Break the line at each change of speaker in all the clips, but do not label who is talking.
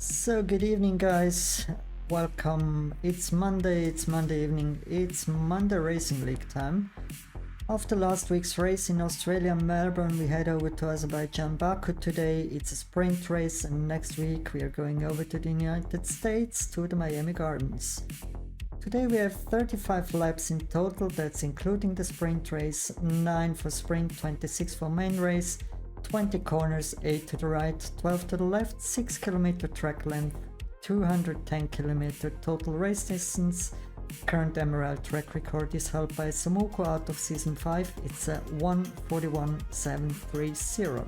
So good evening guys, welcome. It's Monday evening, it's Monday Racing League time. After last week's race in Australia, Melbourne, we head over to Azerbaijan, Baku today. It's a sprint race, and next week we are going over to the United States to the Miami Gardens. Today we have 35 laps in total, that's including the sprint race, 9 for sprint, 26 for main race, 20 corners, 8 to the right, 12 to the left, 6 km track length, 210 km total race distance. Current Emerald track record is held by Sumuko out of season 5, it's a 1:41.730.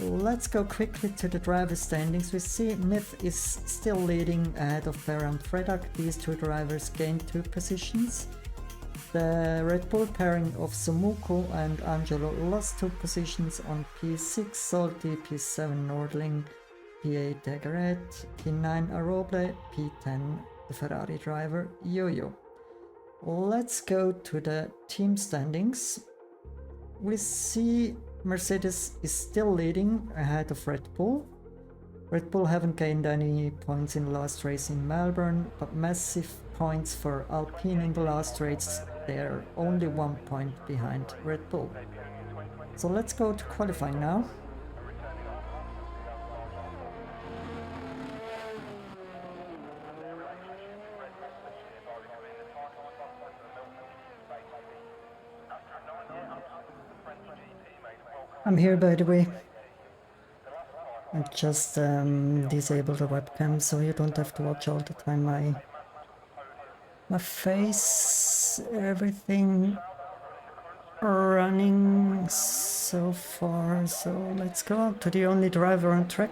Let's go quickly to the driver standings. We see Myth is still leading ahead of Bear and Fredak. These two drivers gained 2 positions. The Red Bull pairing of Sumuko and Angelo lost 2 positions on P6 Salty, P7 Nordling, P8 Dagaret, P9 Aroble, P10 the Ferrari driver Yo-Yo. Let's go to the team standings. We see Mercedes is still leading ahead of Red Bull. Red Bull haven't gained any points in the last race in Melbourne, but massive points for Alpine in the last race. They're only 1 point behind Red Bull. So let's go to qualifying now. I'm here, by the way. I just disabled the webcam so you don't have to watch all the time my face, everything running so far. So let's go up to the only driver on track.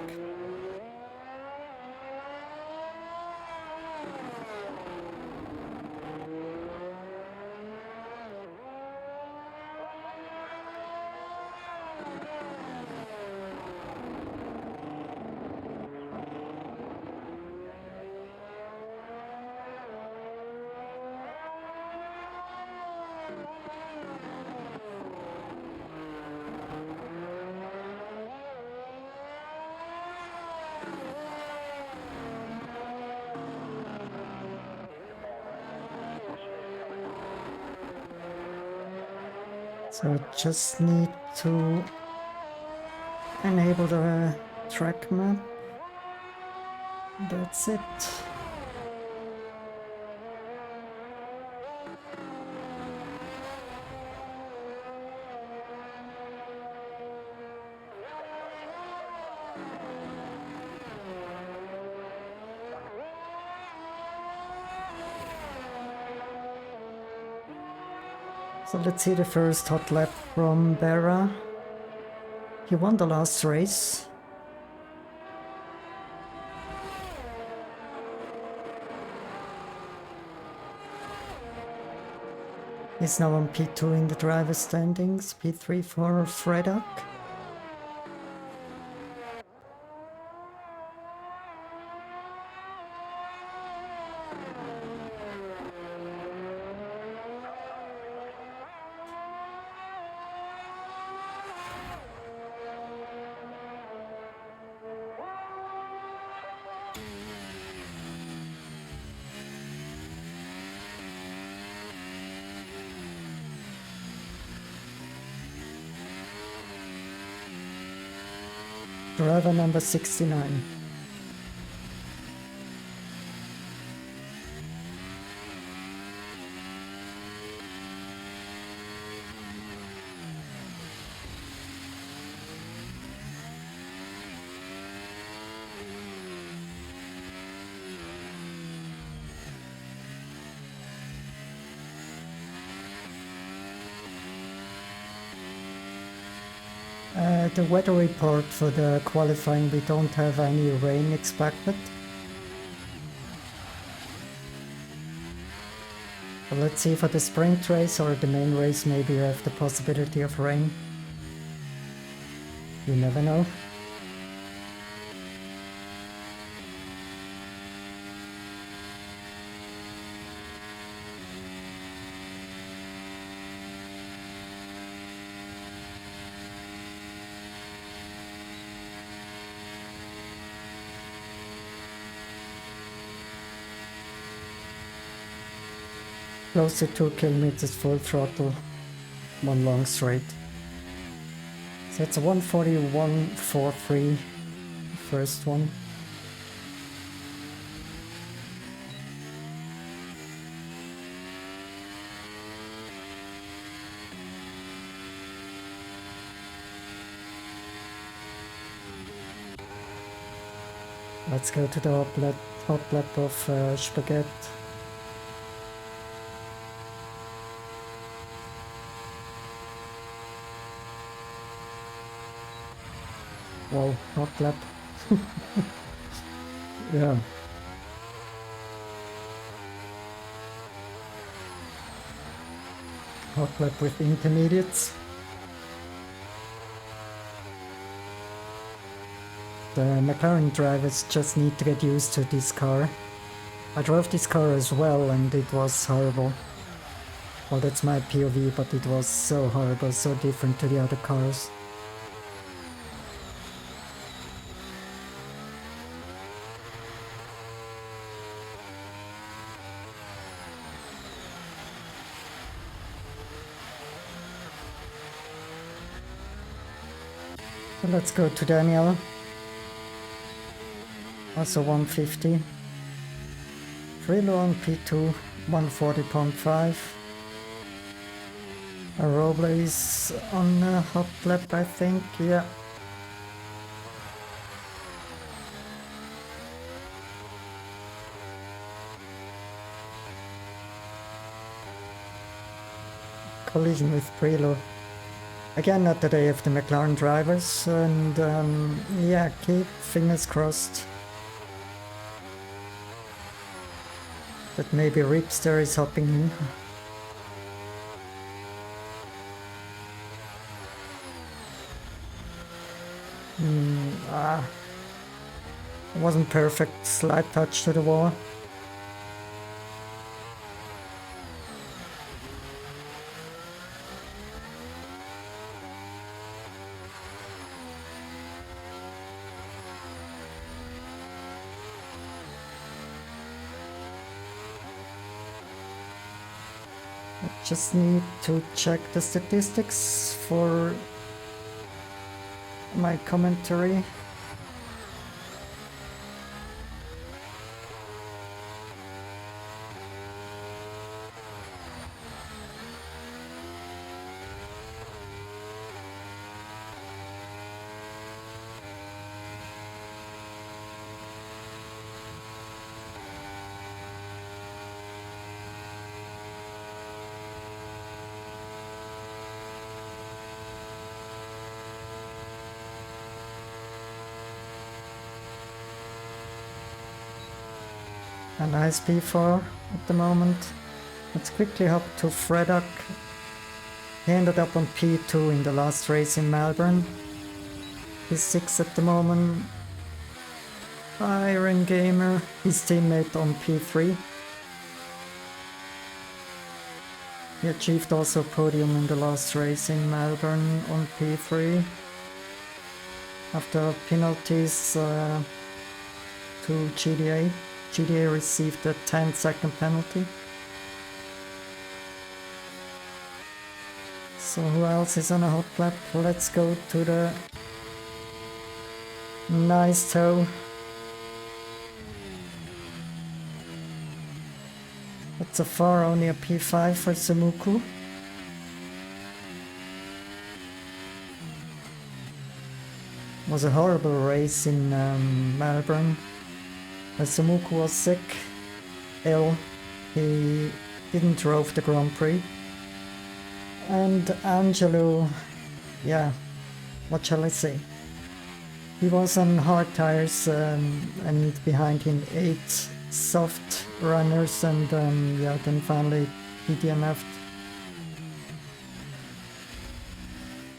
So just need to enable the track map. That's it. So let's see the first hot lap from Berra. He won the last race. He's now on P2 in the driver's standings, P3 for Fredak. Driver number 69. The weather report for the qualifying, we don't have any rain expected. But let's see for the sprint race or the main race, maybe you have the possibility of rain. You never know. close to 2 kilometers full throttle, 1 long straight. So it's a 141.43, first one. Let's go to the hot lap of Spaghetti. Wow, hot lap. Yeah. Hot lap with intermediates. The McLaren drivers just need to get used to this car. I drove this car as well and it was horrible. Well, that's my POV, but it was so horrible, so different to the other cars. So let's go to Daniel. Also 150. Frillo on P2, 140.5. Roble is on a hot lap, I think, yeah. Collision with Frillo. Again, not the day of the McLaren drivers, and yeah, keep fingers crossed that maybe Ripster is hopping in. Wasn't perfect, slight touch to the wall. Just need to check the statistics for my commentary. A nice P4 at the moment. Let's quickly hop to Freddock. He ended up on P2 in the last race in Melbourne. He's 6 at the moment. Iron Gamer, his teammate on P3. He achieved also podium in the last race in Melbourne on P3. After penalties to GDA. GDA received a 10-second penalty. So who else is on a hot lap? Let's go to the nice toe. But so far only a P5 for Sumuku. It was a horrible race in Melbourne. Sumuku was sick, ill, he didn't drove the Grand Prix. And Angelo, yeah, what shall I say? He was on hard tires and behind him 8 soft runners and yeah, then finally he DNF'd.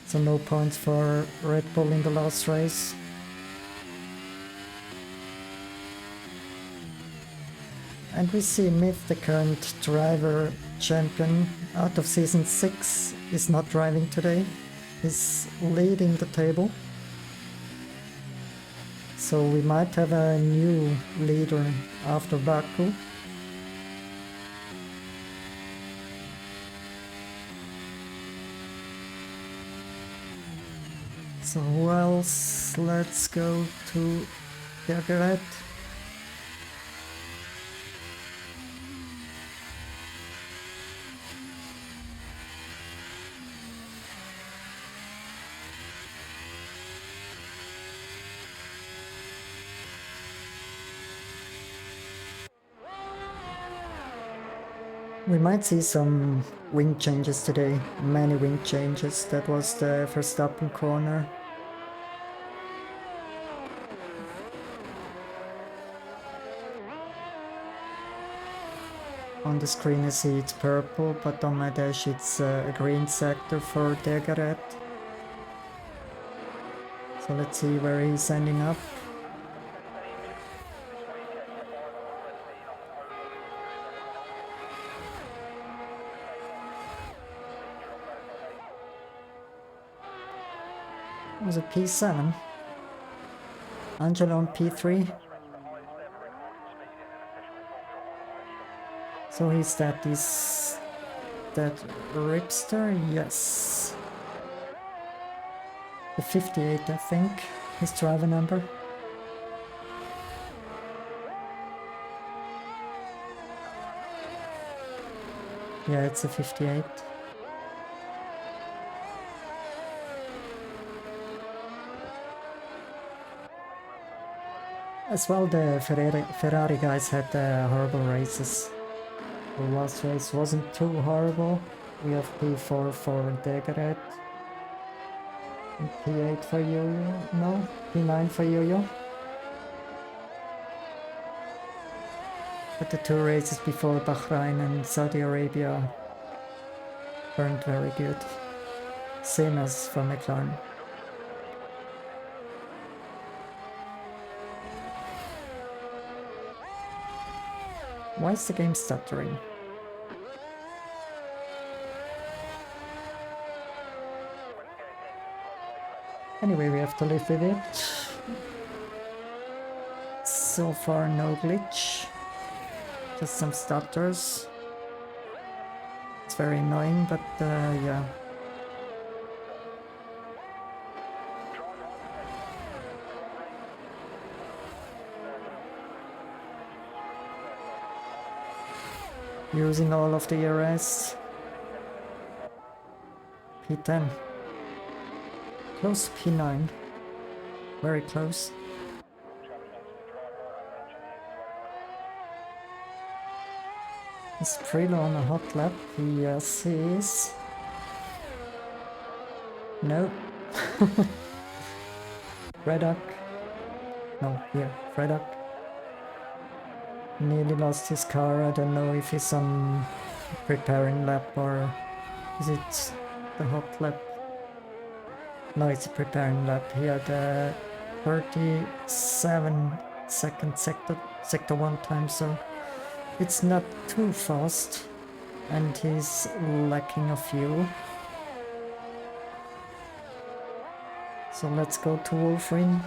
So no points for Red Bull in the last race. And we see Myth, the current driver champion out of season 6, is not driving today. He's leading the table. So we might have a new leader after Baku. So who else? Let's go to Gergeret. We might see some wing changes today, many wing changes. That was the Verstappen corner. On the screen I see it's purple, but on my dash it's a green sector for Degeret. So let's see where he's ending up. Was it P7? Angelo on P3. So he's that Ripster? Yes. The 58, I think, his driver number. Yeah, it's a 58. As well, the Ferrari guys had horrible races. The last race wasn't too horrible. We have P4 for Degeret. P8 for Yo-Yo? No? P9 for Yo-Yo? But the two races before Bahrain and Saudi Arabia weren't very good. Same as for McLaren. Why is the game stuttering? Anyway, we have to live with it. So far, no glitch. Just some stutters. It's very annoying, but yeah. Using all of the ERS. P10. Close to P9. Very close. Is Prilo on a hot lap? Yes, he is. No. Redduck. No, here, Redduck. Nearly lost his car. I don't know if he's on preparing lap or is it the hot lap? No, it's a preparing lap. He had a 37-second sector 1 time, so it's not too fast, and he's lacking of fuel. So let's go to Wolfrin.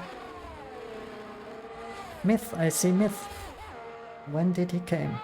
Myth, I see Myth. When did he came?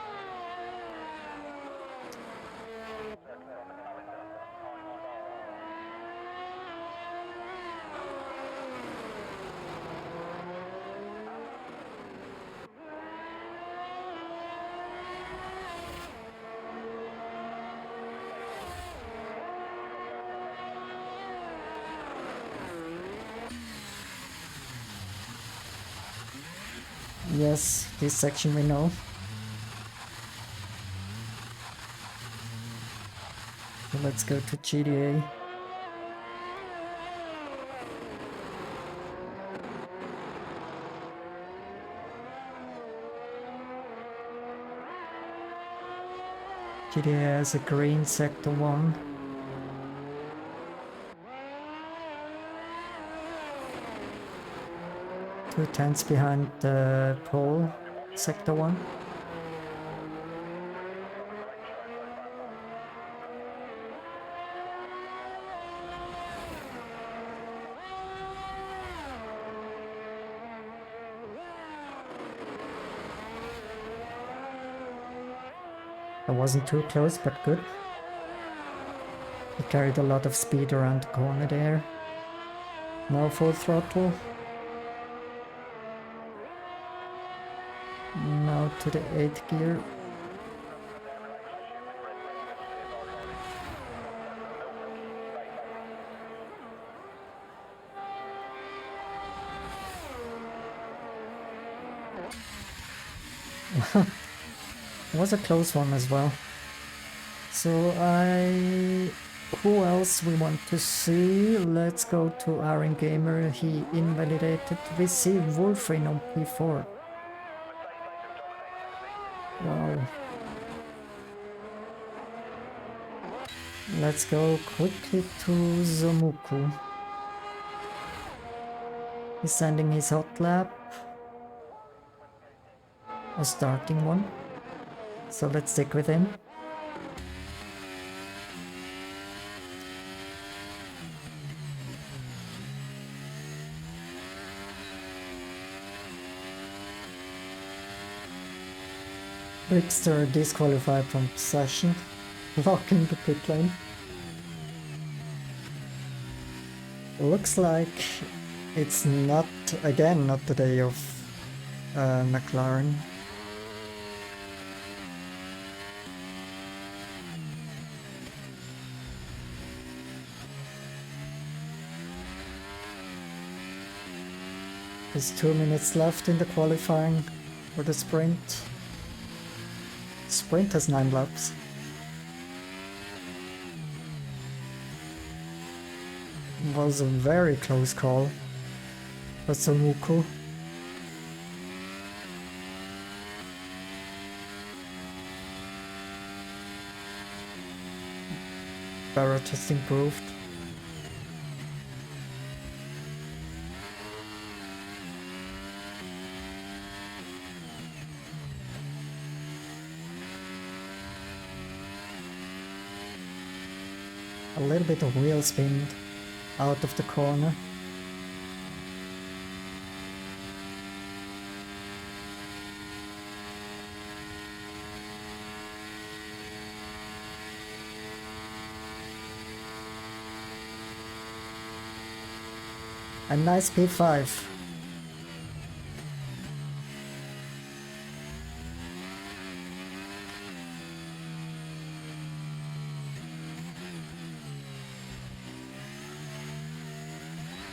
Yes, this section we know. So let's go to GDA. GDA has a green sector 1. Two tenths behind the pole, sector 1. It wasn't too close, but good. He carried a lot of speed around the corner there. Now full throttle. Now to the 8th gear. It was a close one as well. So who else we want to see? Let's go to Iron Gamer. He invalidated. We see Wolfrin on P4. Wow. Let's go quickly to Zomuku. He's sending his hot lap. A starting one. So let's stick with him. Rickster disqualified from session, locking the pit lane. Looks like it's not, again, not the day of McLaren. There's 2 minutes left in the qualifying for the sprint. Sprint has 9 laps. It was a very close call for Zomuku. Barrett has improved. A little bit of wheel spin out of the corner. A nice P5.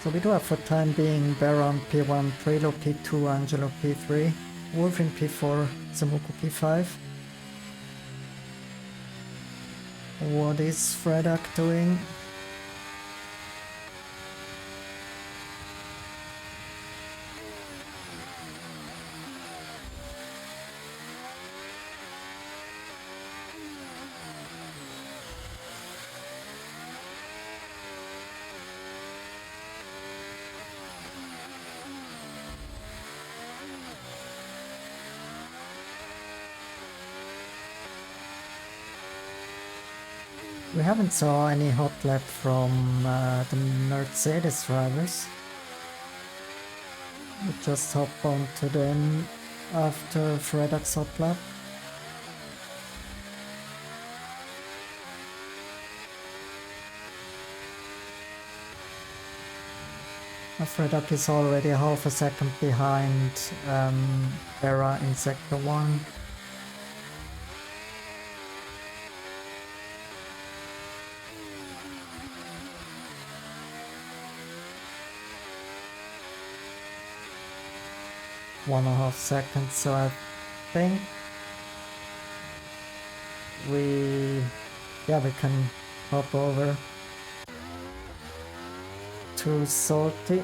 So we do have for time being Baron P1, Prelo P2, Angelo P3, Wolfrin P4, Zomuku P5. What is Fredak doing? We haven't saw any hot lap from the Mercedes drivers. We just hop onto them after Fredak's hot lap. Fredak is already half a second behind Vera in sector 1. One and a half seconds, so I think we can hop over to Salty.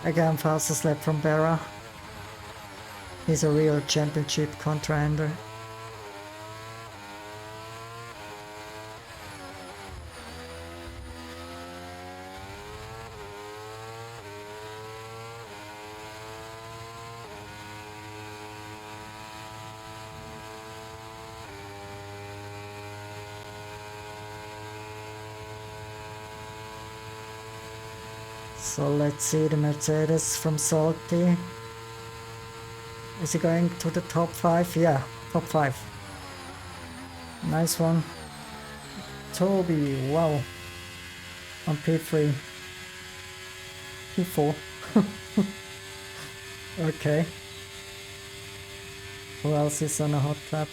Again, fastest lap from Berra. He's a real championship contender. So let's see the Mercedes from Salty. Is he going to the top 5? Yeah, top 5. Nice one. Toby, wow. On P3. P4. Okay. Who else is on a hot lap?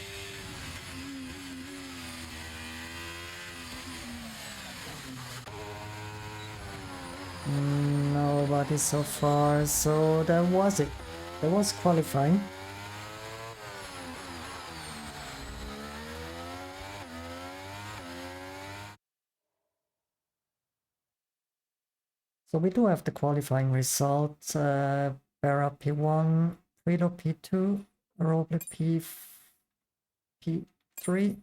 Nobody so far, so that was it. That was qualifying. So we do have the qualifying result. Berra P1, Frido P2, Roble P3,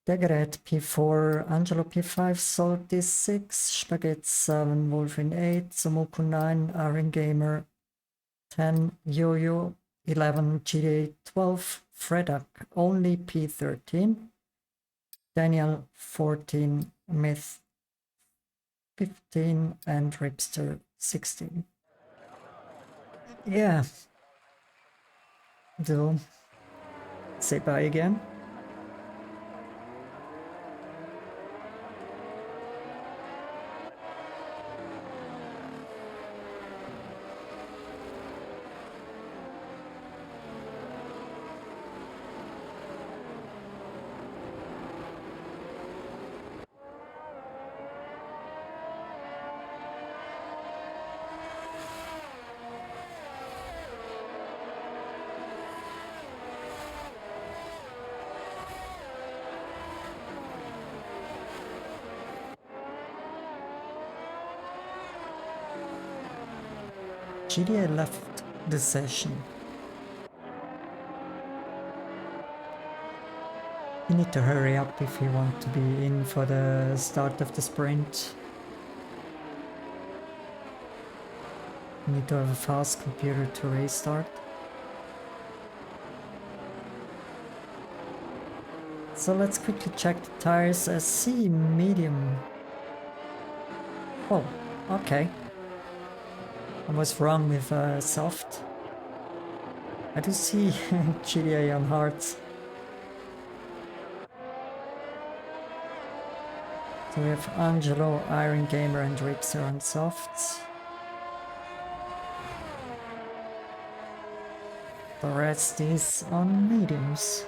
Degret P4, Angelo P5, Salty 6, Spaghetti 7, Wolfin 8, Somoku 9, Arin Gamer 10, Yo-Yo 11, GDA 12, Fredak only P13, Daniel 14, Myth 15, and Ripster 16. Yeah. So, say bye again. GDA left the session. You need to hurry up if you want to be in for the start of the sprint. You need to have a fast computer to restart. So let's quickly check the tires. C medium. Oh, okay. I was wrong with soft. I do see GDA on hards. So we have Angelo, Iron Gamer, and Ripser on softs. The rest is on mediums.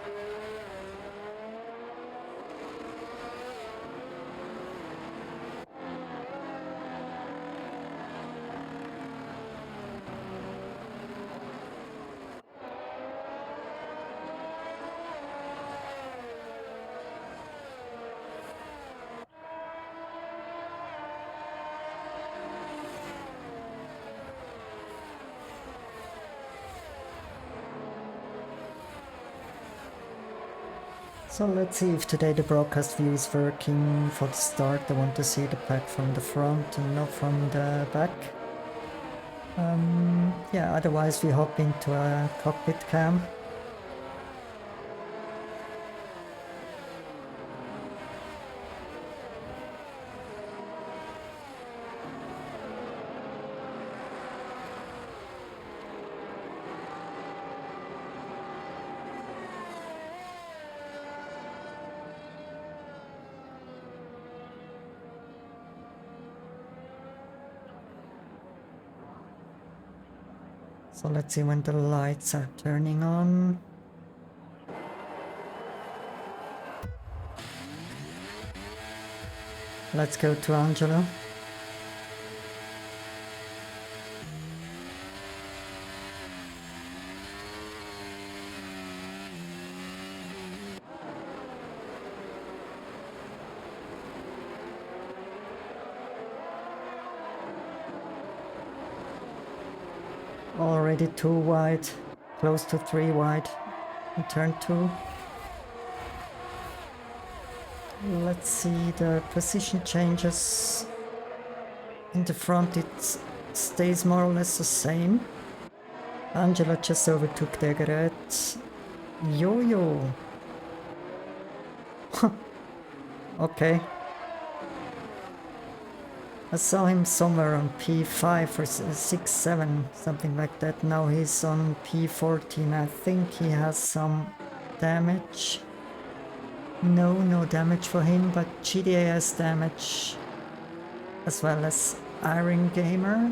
So let's see if today the broadcast view is working. For the start, I want to see the pack from the front and not from the back. Yeah, otherwise we hop into a cockpit cam. So let's see when the lights are turning on. Let's go to Angelo. Already 2 wide, close to 3 wide in turn 2. Let's see the position changes. In the front it stays more or less the same. Angela just overtook Degret. Yo-Yo. Okay. I saw him somewhere on P5 or 6, 7, something like that. Now he's on P14. I think he has some damage. No damage for him, but GDA has damage as well as Iron Gamer.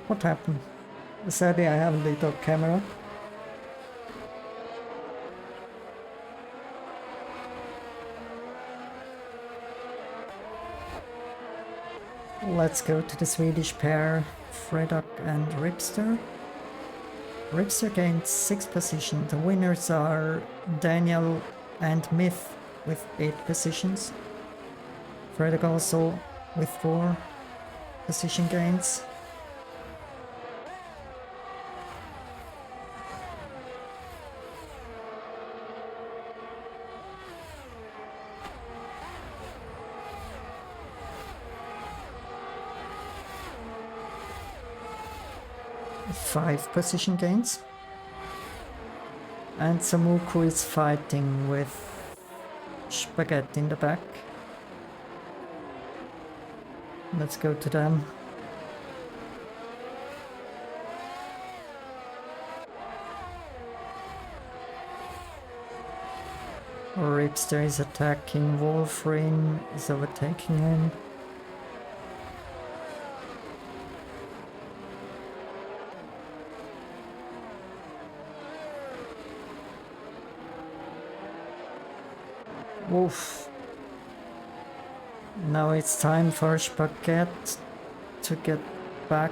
What happened? Sadly, I have a little camera. Let's go to the Swedish pair, Fredak and Ripster. Ripster gained 6 positions. The winners are Daniel and Myth with 8 positions. Fredak also with 4 position gains. Five position gains. And Samuku is fighting with Spaghetti in the back. Let's go to them. Ripster is attacking, Wolfrin is overtaking him. Oof. Now it's time for Spaghetti to get back.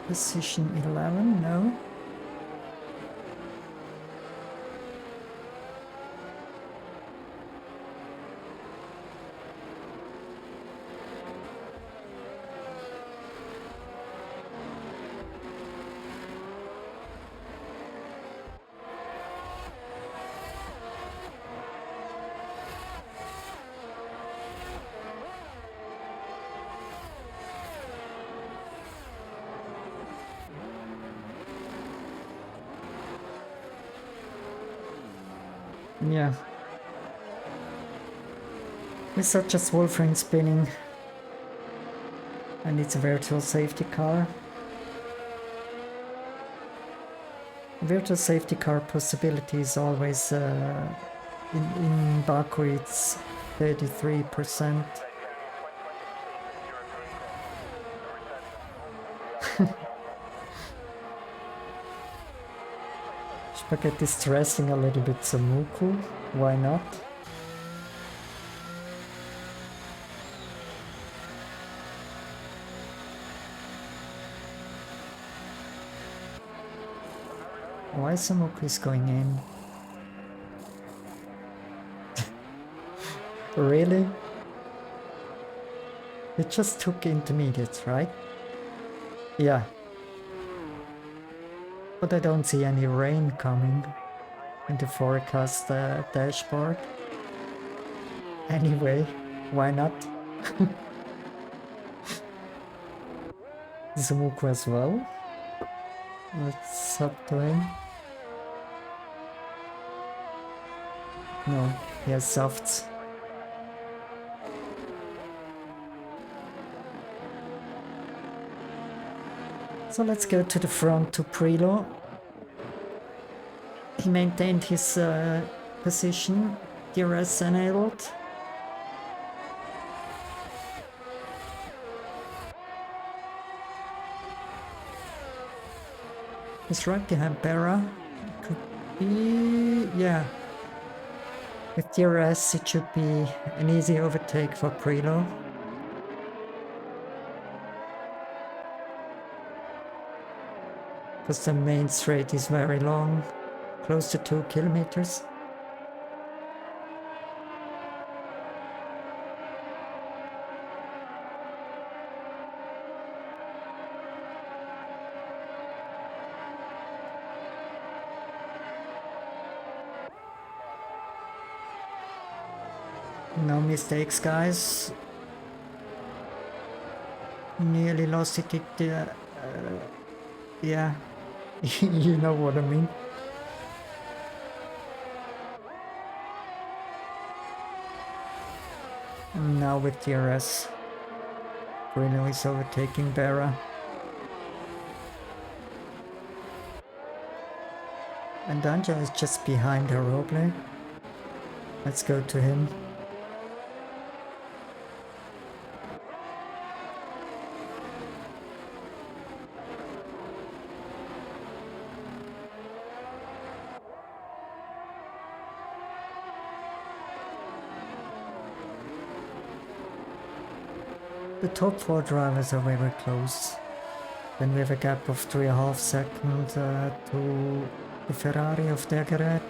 Position 11, no. Yeah. With such a Wolfring spinning. And it's a virtual safety car. Virtual safety car possibility is always in Baku it's 33%. Spaghetti is stressing a little bit Samuku, why not? Why Samuku is going in? Really? It just took intermediates, right? Yeah. But I don't see any rain coming in the forecast dashboard. Anyway, why not? Samuku as well. What's up to him? No, he has softs. So let's go to the front to Prelo. He maintained his position, DRS enabled. He's right behind Berra. Could be, yeah. With DRS it should be an easy overtake for Prelo. Because the main straight is very long, close to 2 kilometers. No mistakes, guys. Nearly lost it. Yeah, you know what I mean. Now with DRS. Bruno is overtaking Berra. And Angel is just behind Roble. Let's go to him. The top 4 drivers are very close. Then we have a gap of 3.5 seconds to the Ferrari of Degeret.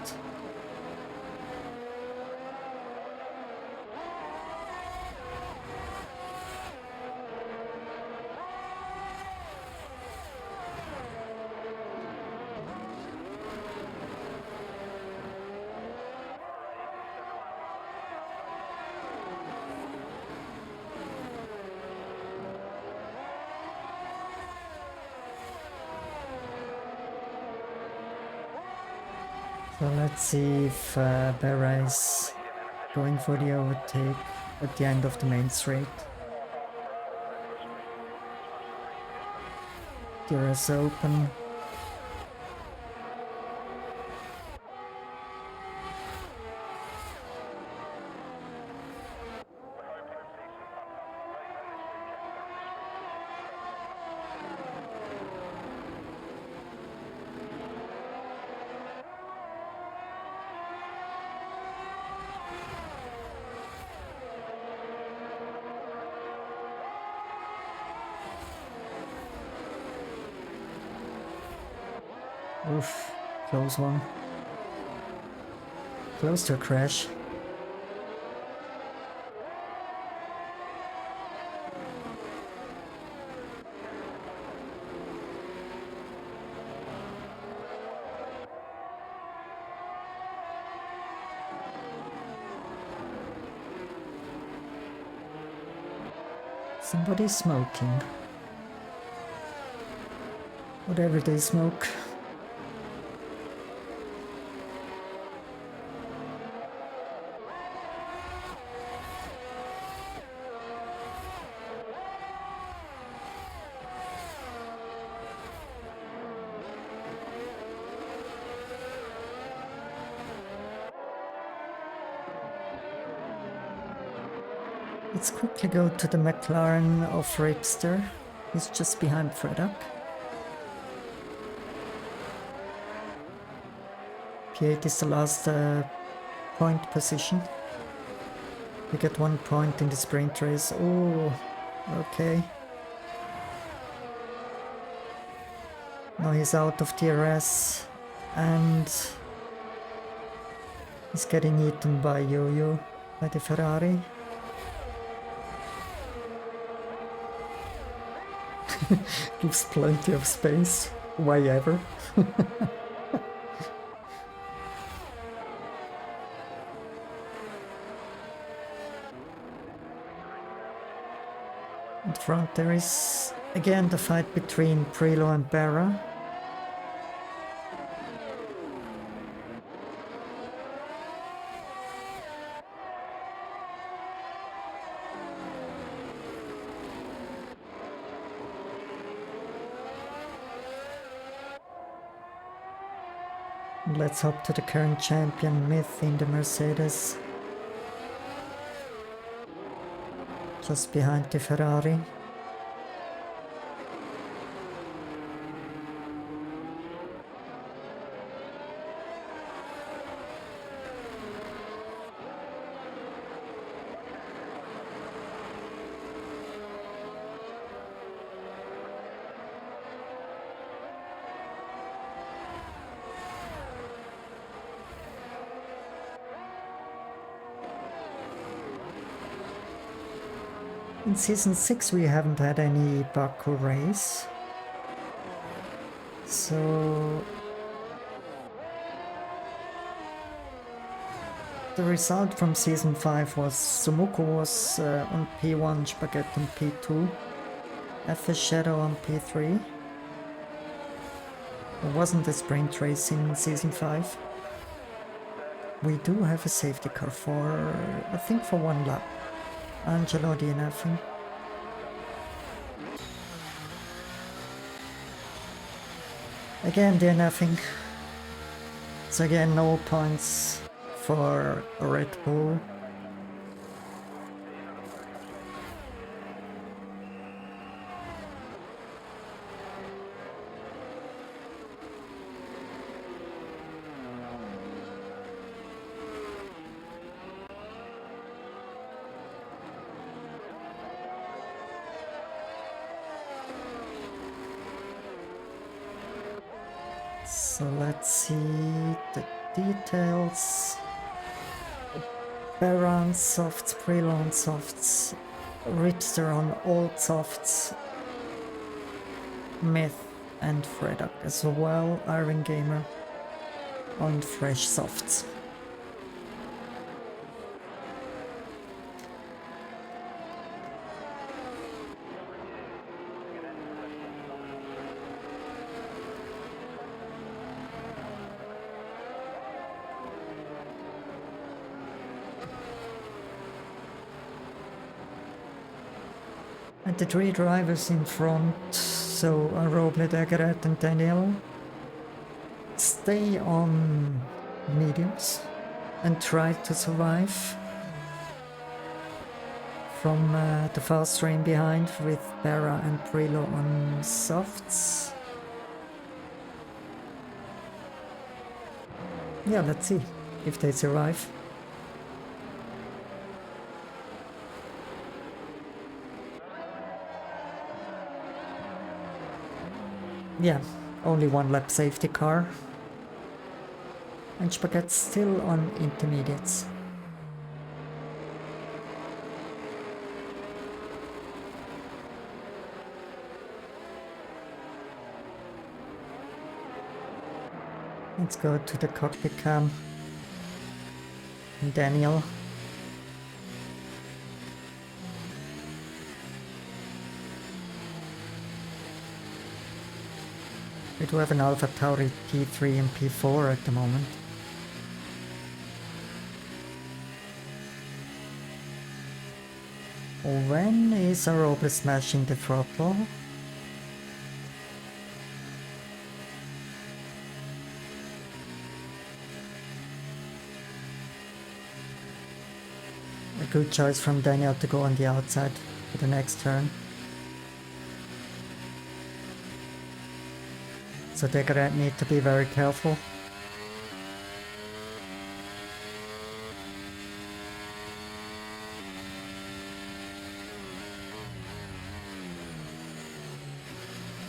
So let's see if Berra is going for the overtake at the end of the main straight. DRS open. Oof, close one. Close to a crash. Somebody's smoking. Whatever they smoke. Let's quickly go to the McLaren of Ripster. He's just behind Freddock. P8 is the last point position. We get 1 point in the sprint race. Oh, okay. Now he's out of DRS and he's getting eaten by Yo-Yo, by the Ferrari. Gives plenty of space. Why ever? In front there is again the fight between Prilo and Berra. Let's hop to the current champion Myth in the Mercedes. Just behind the Ferrari. In Season 6 we haven't had any Baku race, so the result from Season 5 was Sumuko was on P1, Spaghetti on P2, FS Shadow on P3. There wasn't a sprint race in Season 5. We do have a safety car for, I think for 1 lap. Angelo DNFing. Again, they're nothing. So again, no points for Red Bull. So let's see the details. Baron softs, Prelon softs, Richter on old softs, Myth and Freddock as well, Iron Gamer on fresh softs. And the three drivers in front, so Roble, Degeret and Daniel, stay on mediums and try to survive from the fast lane behind with Barra and Prelo on softs. Yeah, let's see if they survive. Yeah, only one lap safety car. And Spaghetti's still on intermediates. Let's go to the cockpit cam. And Daniel. We do have an Alpha Tauri P3 and P4 at the moment. When is Aroble smashing the throttle? A good choice from Daniel to go on the outside for the next turn. So they're gonna need to be very careful.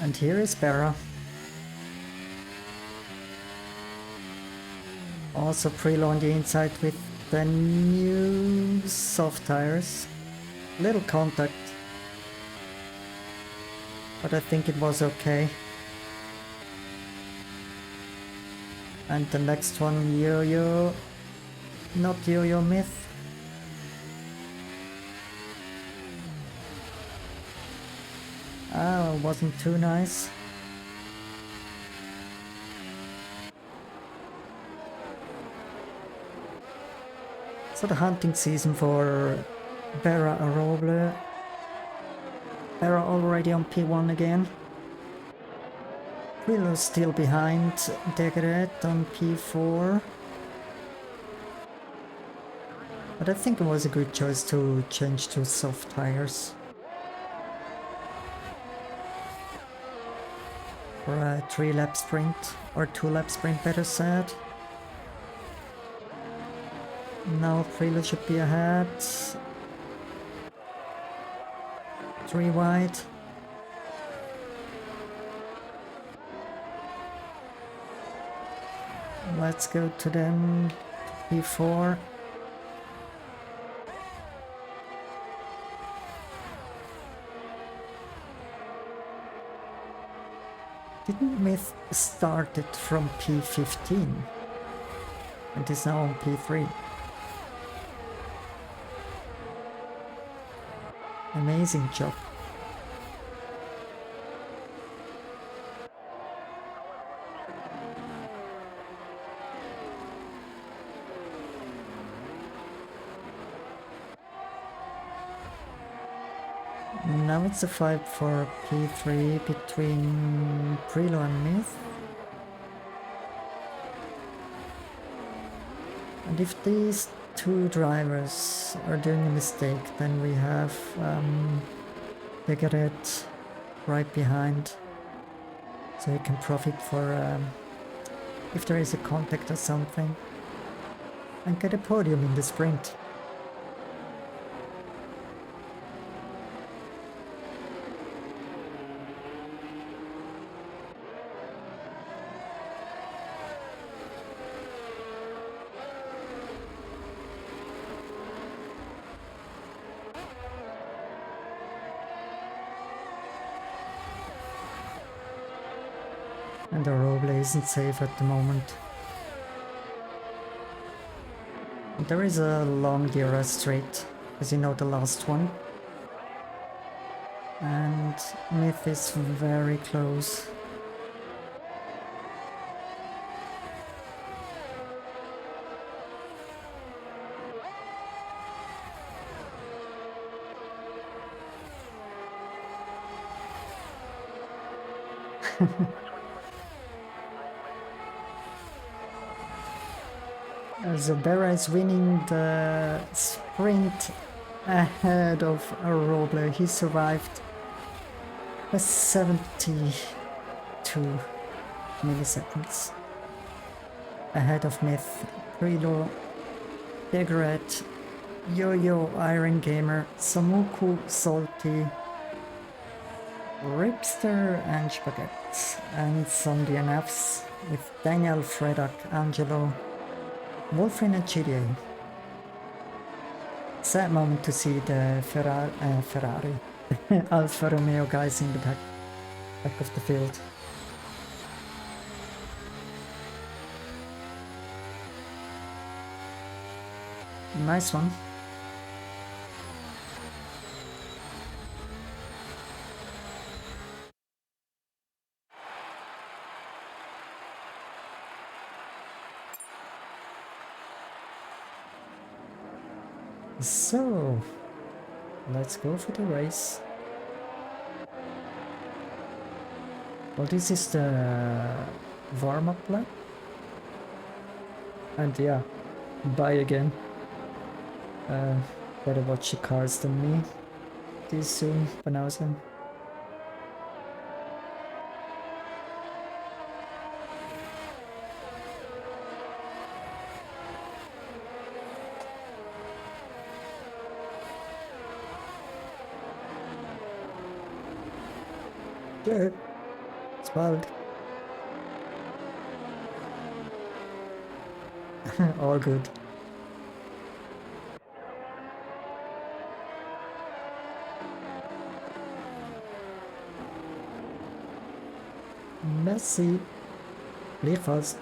And here is Barra. Also Prelo on the inside with the new soft tires. Little contact, but I think it was okay. And the next one, Yo-Yo, not Yo-Yo Myth. Ah, wasn't too nice. So the hunting season for Barra Aroble. Barra already on P1 again. Willow still behind Degret on P4. But I think it was a good choice to change to soft tires. For a 3-lap sprint, or 2-lap sprint better said. Now Prelo should be ahead. 3 wide. Let's go to them. P4. Didn't Myth start it from P15 and is now on P3? Amazing job. Now it's a fight for P3 between Prelo and Myth. And if these two drivers are doing a mistake, then we have Degaret right behind, so he can profit for if there is a contact or something, and get a podium in the sprint. And the Roble isn't safe at the moment. And there is a long DRS straight, as you know, the last one. And Myth is very close. Zubera is winning the sprint ahead of Roble. He survived by 72 milliseconds. Ahead of Myth, Prilo, Degret, Yo-Yo, Iron Gamer, Samuku, Salty, Ripster and Spaghetti, and some DNFs with Daniel, Fredak, Angelo, Wolfrin and Chile. Sad moment to see the Ferrari, Alfa Romeo guys in the back of the field. Nice one. So, let's go for the race. Well, this is the warm-up lap. And yeah, bye again. Better watch the cars than me. See you soon, Banausen. Yeah, it's wild. All good. Merci. Leave fast.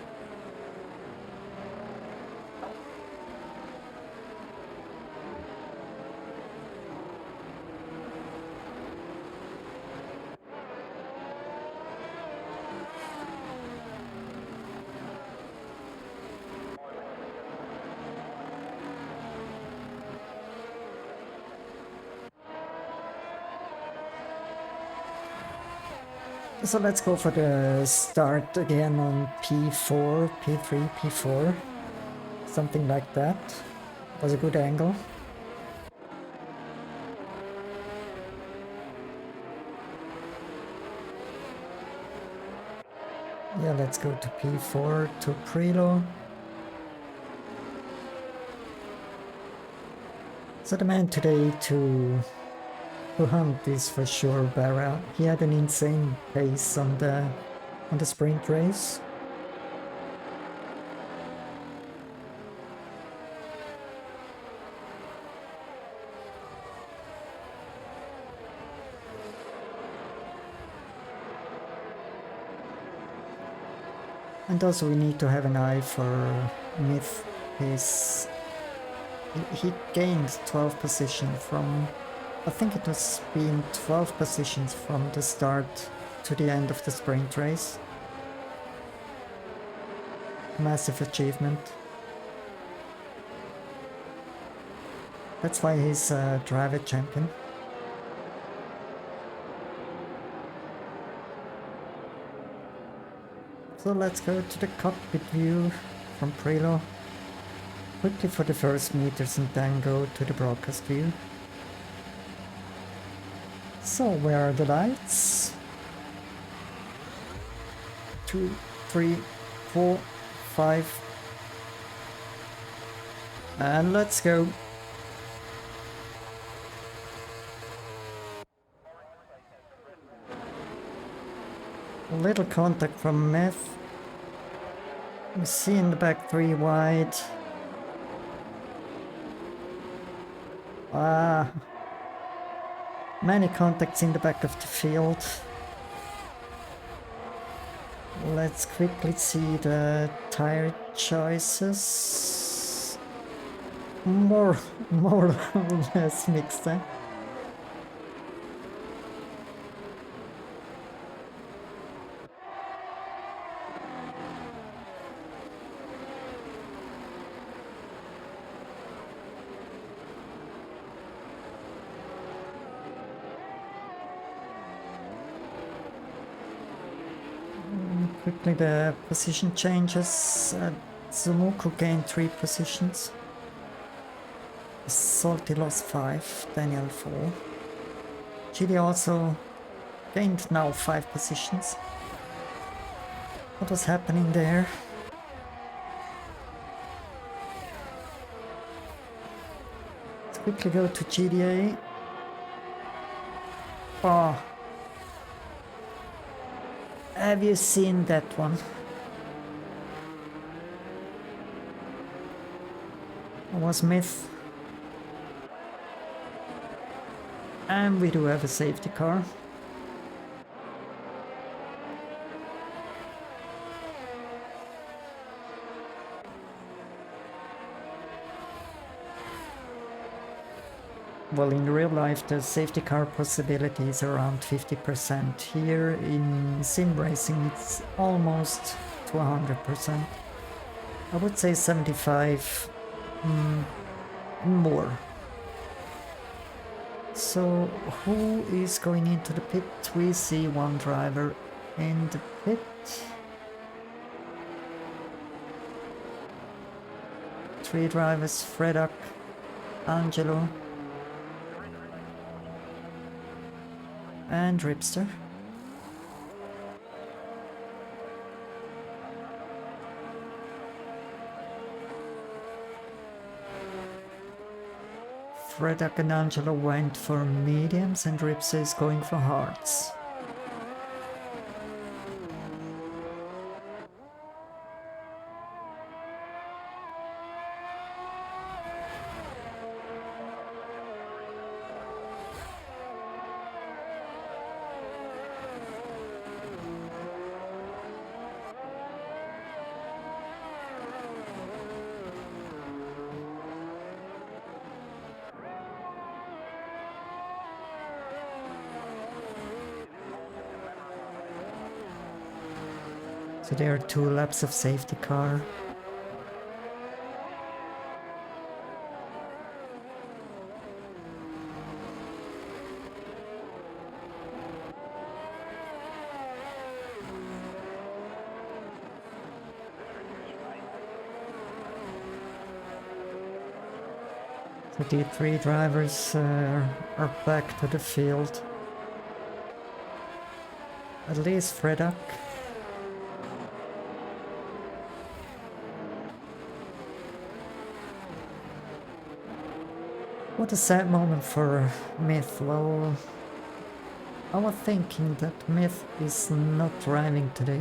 So let's go for the start again on P4, P3, P4. Something like that. Was a good angle. Yeah, let's go to P4 to Prelo. So the man today to hunt is for sure Barra. He had an insane pace on the sprint race. And also we need to have an eye for Myth. He gained 12 position from, I think it was been 12 positions from the start to the end of the sprint race. Massive achievement. That's why he's a driver champion. So let's go to the cockpit view from Prelo. quickly for the first meters and then go to the broadcast view. So where are the lights? 2, 3, 4, 5. And let's go. A little contact from Meth. We see in the back 3 wide. Many contacts in the back of the field. Let's quickly see the tire choices. More or less mixed, eh? Quickly the position changes. Zumuku gained 3 positions. Salty lost 5, Daniel 4. Chile also gained now 5 positions. What was happening there? Let's quickly go to GDA. Oh. Have you seen that one? It was Myth. And we do have a safety car. Well, in real life the safety car possibility is around 50%. Here in sim racing it's almost to 100%. I would say 75 more. So who is going into the pit? We see one driver in the pit. 3 drivers, Fredak, Angelo and Ripster. Fredak and Angelo went for mediums and Ripster is going for hards. So there are 2 laps of safety car. So the 3 drivers are back to the field. At least Fredak. What a sad moment for Myth. Well, I was thinking that Myth is not driving today.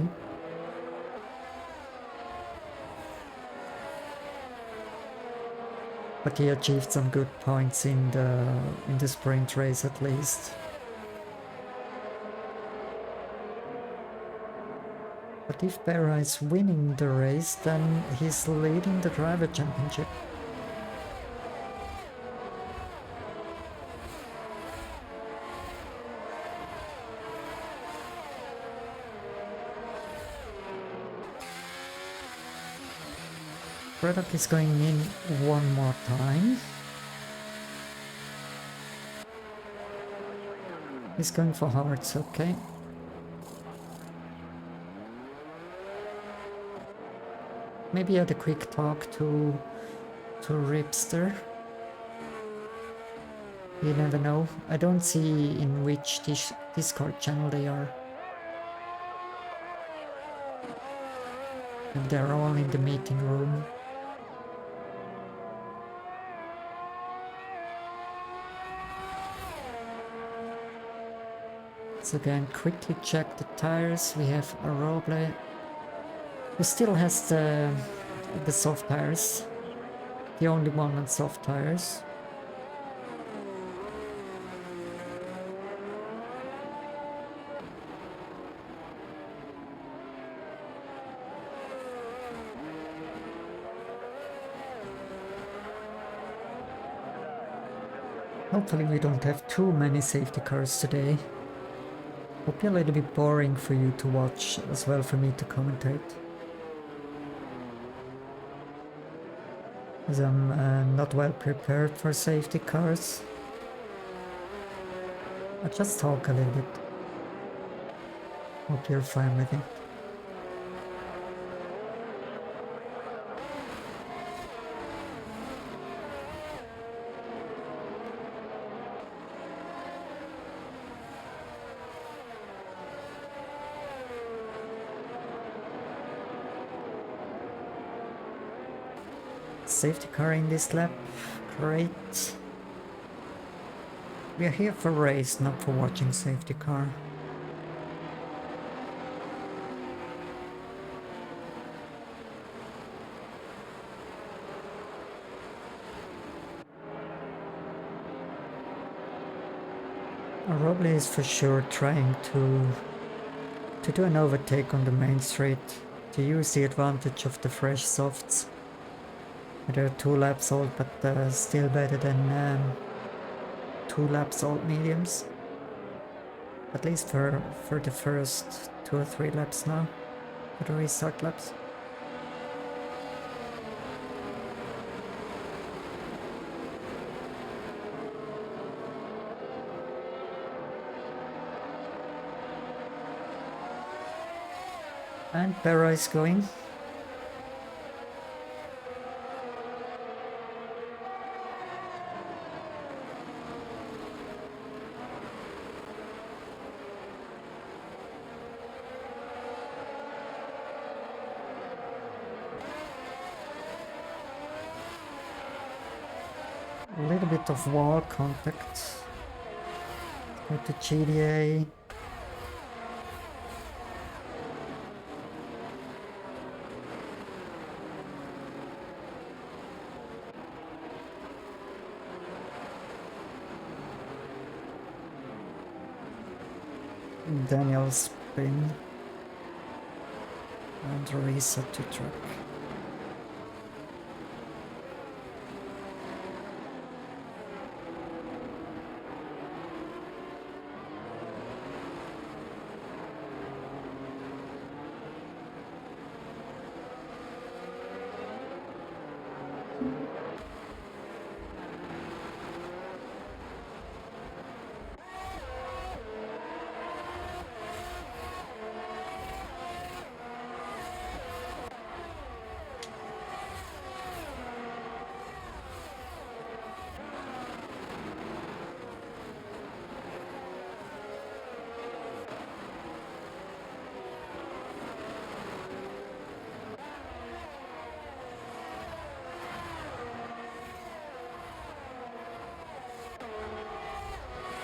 But he achieved some good points in the sprint race at least. But if Berra is winning the race, then he's leading the driver championship. Fredak is going in one more time. He's going for hearts, okay. Maybe add a quick talk to to Ripster. You never know. I don't see in which Discord channel they are. If they're all in the meeting room. So again, quickly check the tires. We have a Roble who still has the soft tires. The only one on soft tires. Hopefully we don't have too many safety cars today. Will be a little bit boring for you to watch, as well for me to commentate. As I'm not well prepared for safety cars. I'll just talk a little bit. Hope you're fine with it. Safety car in this lap, great. We are here for race, not for watching safety car. Roble is for sure trying to do an overtake on the main straight, to use the advantage of the fresh softs. They're 2 laps old, but still better than 2 laps old mediums. At least for the first 2 or 3 laps now, for the restart laps. And Barra is going. A little bit of wall contact. Go to GDA. Daniel spin. And reset to track.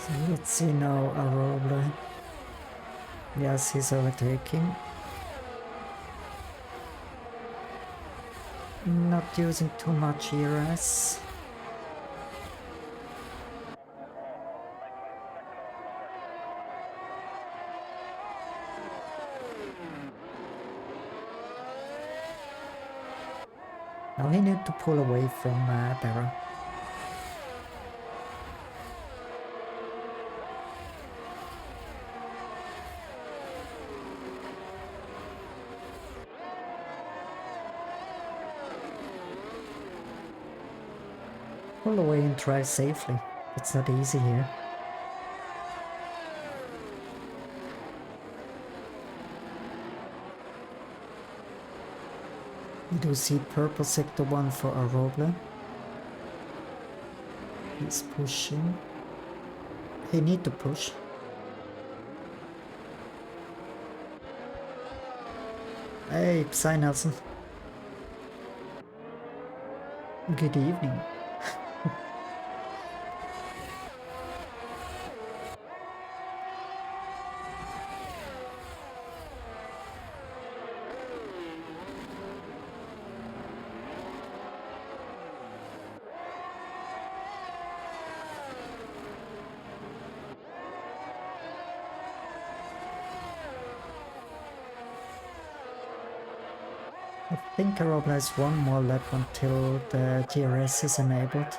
So let's see now Aroble. Yes, he's overtaking. Not using too much ERS. Now he need to pull away from Barra. Pull away and drive safely. It's not easy here. You do see purple sector 1 for Aroble. He's pushing. He need to push. Hey, Psy Nelson. Good evening. I think Arobla has one more lap until the DRS is enabled.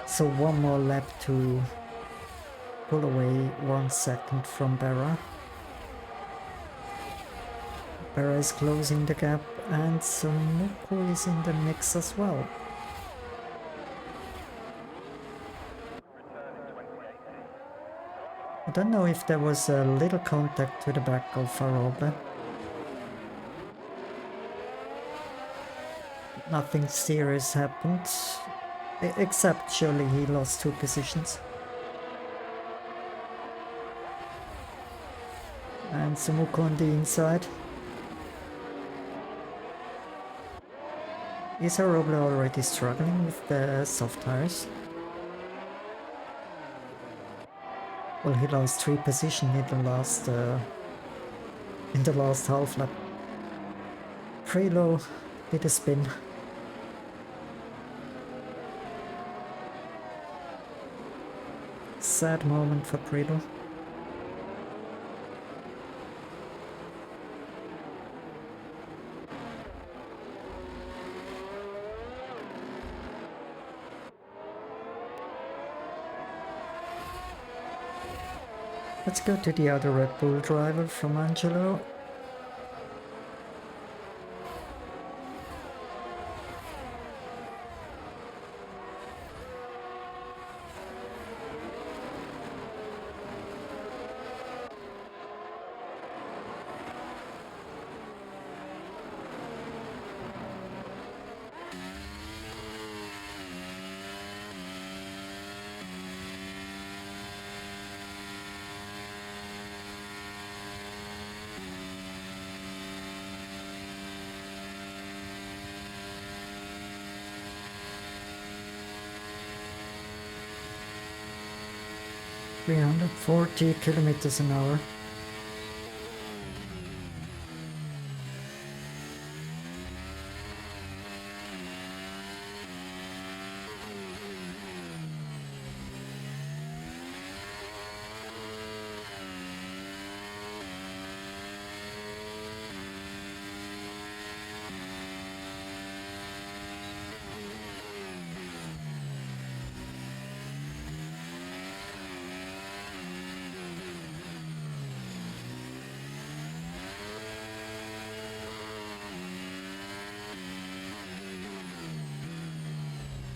So one more lap to pull away 1 second from Berra. Berra is closing the gap and Sonuku is in the mix as well. I don't know if there was a little contact to the back of Arobla. Nothing serious happened, except surely he lost 2 positions. And Sumuko on the inside. Is Arobla already struggling with the soft tires? Well, he lost 3 positions in the last half lap. Prelo did a spin. Sad moment for Prelo. Let's go to the other Red Bull driver from Angelo. km/h.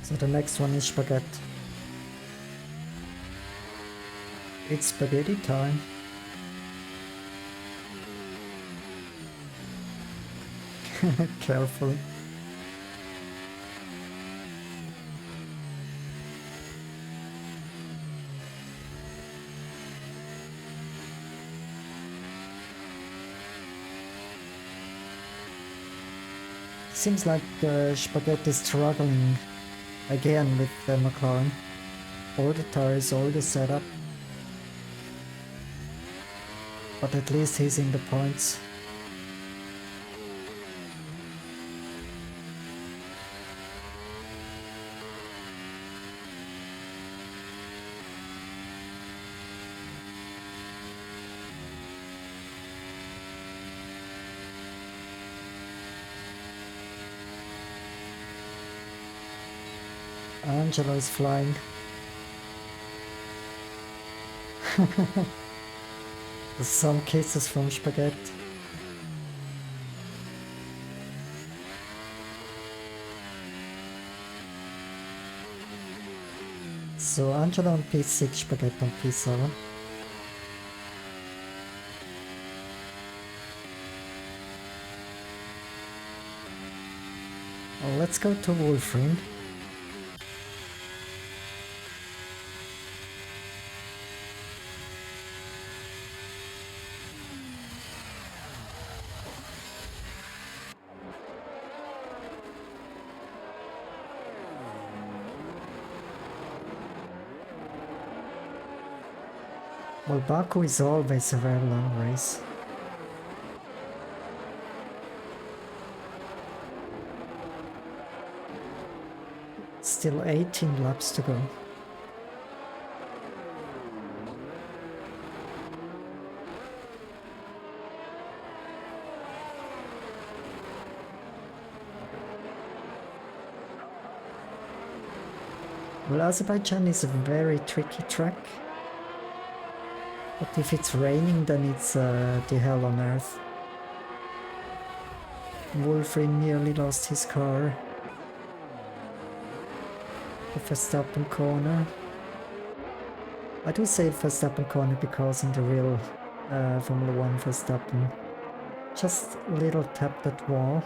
So the next one is spaghetti. It's spaghetti time. Careful. Seems like Spaghetti is struggling again with McLaren. All the tires, all the setup. But at least he's in the points. Angelo is flying. Some kisses from Spaghetti. So Angelo on P6, Spaghetti on P7. Well, let's go to Wolfrin. Well, Baku is always a very long race. Still 18 laps to go. Well, Azerbaijan is a very tricky track. But if it's raining, then it's the hell on earth. Wolfrin nearly lost his car. The Verstappen corner. I do say Verstappen corner because in the real Formula 1 Verstappen just a little tapped that wall.